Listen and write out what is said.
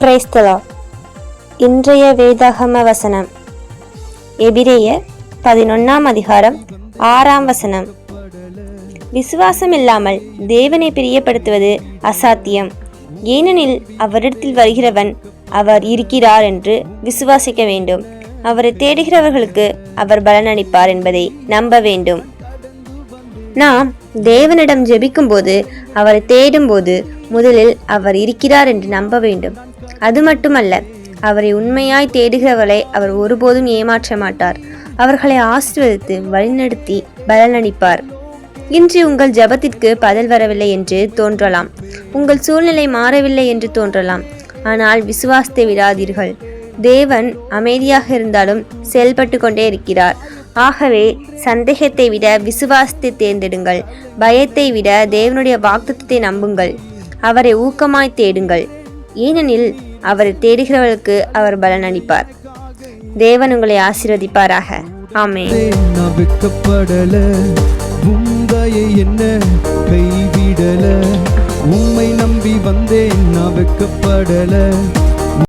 Praise the Lord. இன்றைய வேதாகம வசனம் எபிரேயர் 11 அதிகாரம் 6 விசுவாசம் இல்லாமல் தேவனை பிரியப்படுத்துவது அசாத்தியம். ஏனெனில் அவரிடத்தில் வருகிறவன் அவர் இருக்கிறார் என்று விசுவாசிக்க வேண்டும். அவரை தேடுகிறவர்களுக்கு அவர் பலனளிப்பார் என்பதை நம்ப வேண்டும். நாம் தேவனிடம் ஜெபிக்கும் போது, அவரை தேடும் போது முதலில் அவர் இருக்கிறார் என்று நம்ப வேண்டும். அது மட்டுமல்ல, அவரை உண்மையாய் தேடுகிறவர்களை அவர் ஒருபோதும் ஏமாற்ற மாட்டார். அவர்களை ஆசீர்வதித்து வழிநடத்தி பலனளிப்பார். இன்று உங்கள் ஜெபத்திற்கு பதில் வரவில்லை என்று தோன்றலாம். உங்கள் சூழ்நிலை மாறவில்லை என்று தோன்றலாம். ஆனால் விசுவாசத்தை விடாதீர்கள். தேவன் அமைதியாக இருந்தாலும் செயல்பட்டு கொண்டே இருக்கிறார். ஆகவே சந்தேகத்தை விட விசுவாசத்தை தேர்ந்தெடுங்கள். பயத்தை விட தேவனுடைய வாக்குத்தத்தை நம்புங்கள். அவரை ஊக்கமாய் தேடுங்கள். ஏனெனில் அவரை தேடுகிறவர்களுக்கு அவர் பலனளிப்பார். தேவன் உங்களை ஆசீர்வதிப்பாராக. ஆமென். என்ன கைவிடல, உம்மை நம்பி வந்தேன், நான் வெட்கப்படல.